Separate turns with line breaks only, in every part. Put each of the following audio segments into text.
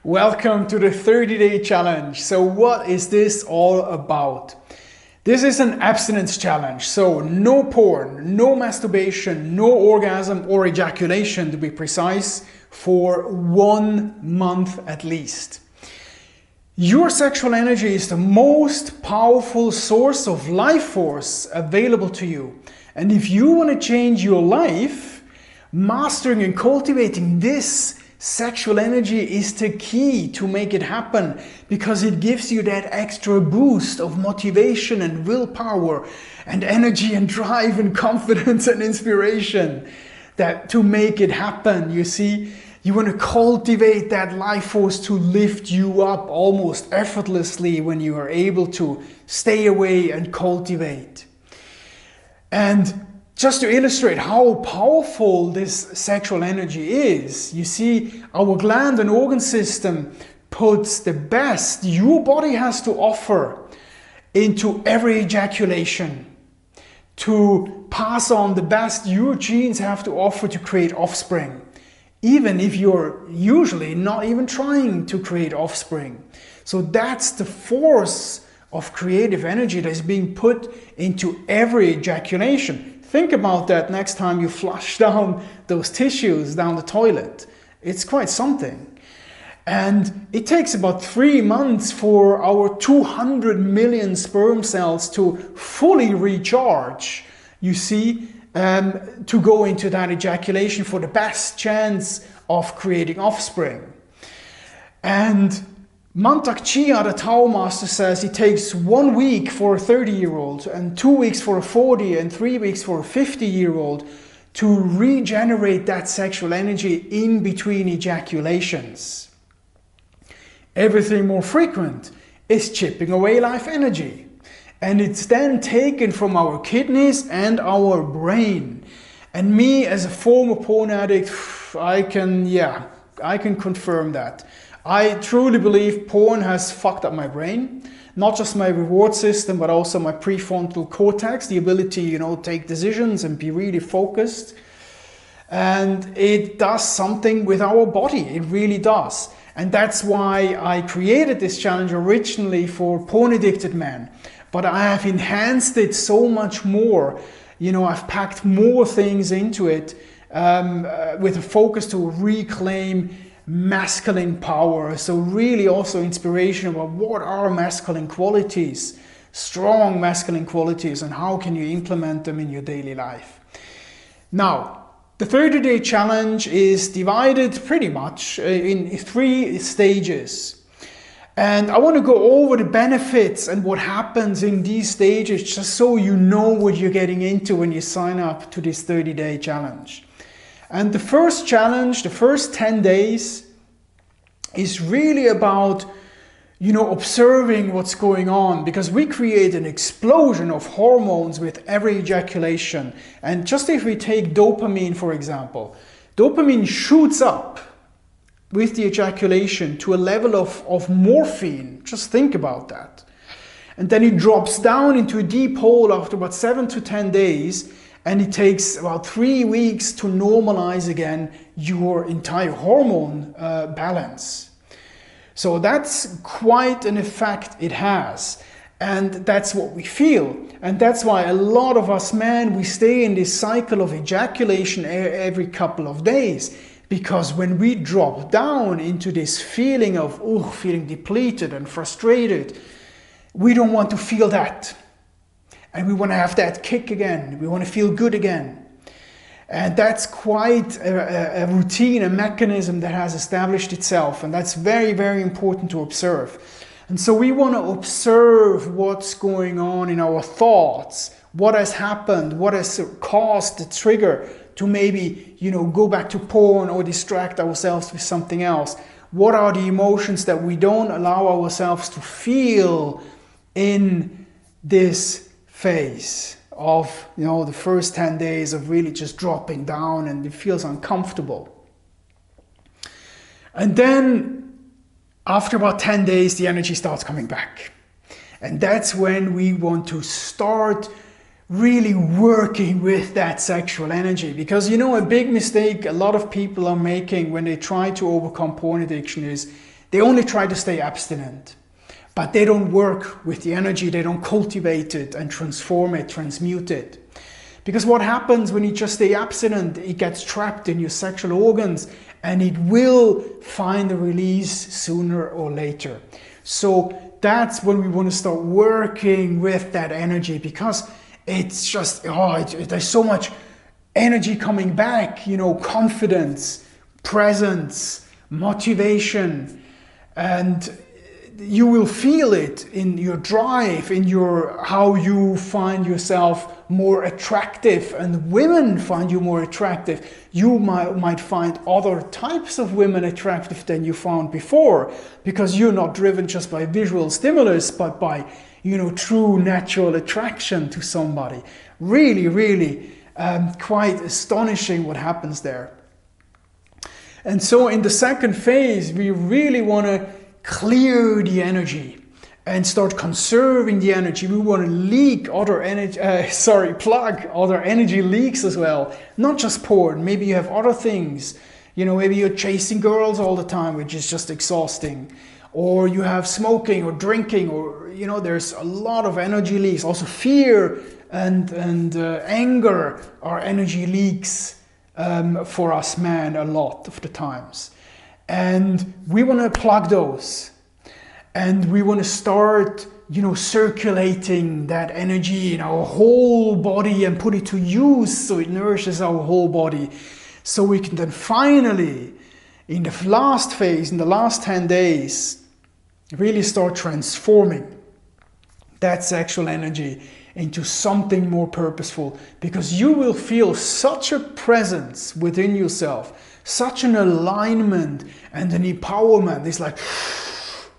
Welcome to the 30-day challenge. So what is this all about? This is an abstinence challenge. So no porn, no masturbation, no orgasm or ejaculation to be precise for 1 month at least. Your sexual energy is the most powerful source of life force available to you. And if you want to change your life, mastering and cultivating this sexual energy is the key to make it happen, because it gives you that extra boost of motivation and willpower and energy and drive and confidence and inspiration that to make it happen. You see, you want to cultivate that life force to lift you up almost effortlessly when you are able to stay away and cultivate. And just to illustrate how powerful this sexual energy is, you see, our gland and organ system puts the best your body has to offer into every ejaculation to pass on the best your genes have to offer to create offspring, even if you're usually not even trying to create offspring. So that's the force of creative energy that is being put into every ejaculation. Think about that next time you flush down those tissues down the toilet. It's quite something. And it takes about 3 months for our 200 million sperm cells to fully recharge, you see, to go into that ejaculation for the best chance of creating offspring. And Mantak Chia, the Tao master, says it takes 1 week for a 30-year-old and 2 weeks for a 40 and 3 weeks for a 50-year-old to regenerate that sexual energy in between ejaculations. Everything more frequent is chipping away life energy, and it's then taken from our kidneys and our brain. And me, as a former porn addict, I can confirm that. I truly believe porn has fucked up my brain, not just my reward system, but also my prefrontal cortex, the ability, take decisions and be really focused. And it does something with our body, it really does. And that's why I created this challenge originally for porn addicted men. But I have enhanced it so much more. I've packed more things into it with a focus to reclaim masculine power. So really also inspiration about what are masculine qualities, strong masculine qualities, and how can you implement them in your daily life. Now, the 30-day challenge is divided pretty much in 3 stages. And I want to go over the benefits and what happens in these stages, just so you know what you're getting into when you sign up to this 30-day challenge. And the first challenge, the first 10 days, is really about, observing what's going on, because we create an explosion of hormones with every ejaculation. And just if we take dopamine, for example, dopamine shoots up with the ejaculation to a level of morphine. Just think about that. And then it drops down into a deep hole after about 7 to 10 days. And it takes about 3 weeks to normalize again your entire hormone balance. So that's quite an effect it has. And that's what we feel. And that's why a lot of us men, we stay in this cycle of ejaculation every couple of days. Because when we drop down into this feeling of feeling depleted and frustrated, we don't want to feel that. And we want to have that kick again. We want to feel good again. And that's quite a routine, a mechanism that has established itself. And that's very, very important to observe. And so we want to observe what's going on in our thoughts, what has happened, what has caused the trigger to maybe, go back to porn or distract ourselves with something else. What are the emotions that we don't allow ourselves to feel in this phase of, the first 10 days of really just dropping down, and it feels uncomfortable. And then after about 10 days, the energy starts coming back. And that's when we want to start really working with that sexual energy. Because a big mistake a lot of people are making when they try to overcome porn addiction is They only try to stay abstinent, but they don't work with the energy, they don't cultivate it and transform it, transmute it. Because what happens when you just stay abstinent, it gets trapped in your sexual organs and it will find a release sooner or later. So that's when we want to start working with that energy, because it's just, there's so much energy coming back, you know, confidence, presence, motivation, and you will feel it in your drive, in your how you find yourself more attractive, and women find you more attractive. You might find other types of women attractive than you found before, because you're not driven just by visual stimulus, but by, you know, true natural attraction to somebody. Really, really quite astonishing what happens there. And so in the second phase, we really want to clear the energy and start conserving the energy. We want to leak other energy, plug other energy leaks as well. Not just porn. Maybe you have other things. You know, maybe you're chasing girls all the time, which is just exhausting. Or you have smoking or drinking, or, you know, there's a lot of energy leaks. Also fear and anger are energy leaks for us men a lot of the times. And we want to plug those, and we want to start, you know, circulating that energy in our whole body and put it to use so it nourishes our whole body, so we can then finally, in the last phase, in the last 10 days, really start transforming that sexual energy into something more purposeful, because you will feel such a presence within yourself, such an alignment and an empowerment. It's like,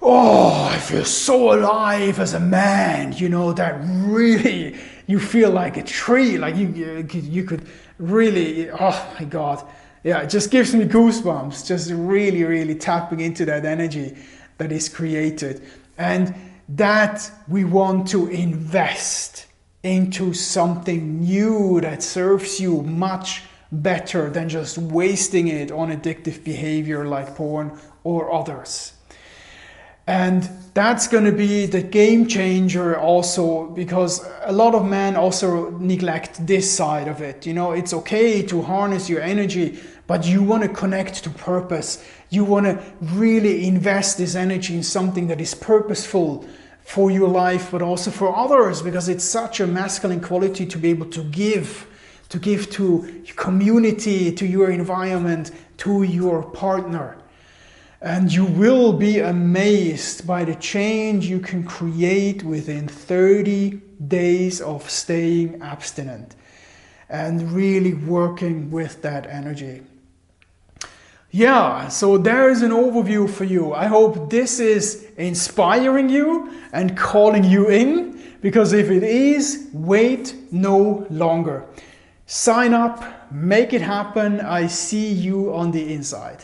oh, I feel so alive as a man, you know, that really, you feel like a tree, like you could really, oh my God. Yeah, it just gives me goosebumps, just really, really tapping into that energy that is created. And that we want to invest into something new that serves you much better than just wasting it on addictive behavior like porn or others. And that's going to be the game changer also, because a lot of men also neglect this side of it. You know, it's okay to harness your energy, but you want to connect to purpose. You want to really invest this energy in something that is purposeful for your life, but also for others, because it's such a masculine quality to be able to give to your community, to your environment, to your partner. And you will be amazed by the change you can create within 30 days of staying abstinent and really working with that energy. Yeah, so there is an overview for you. I hope this is inspiring you and calling you in, because if it is, wait no longer. Sign up, make it happen. I see you on the inside.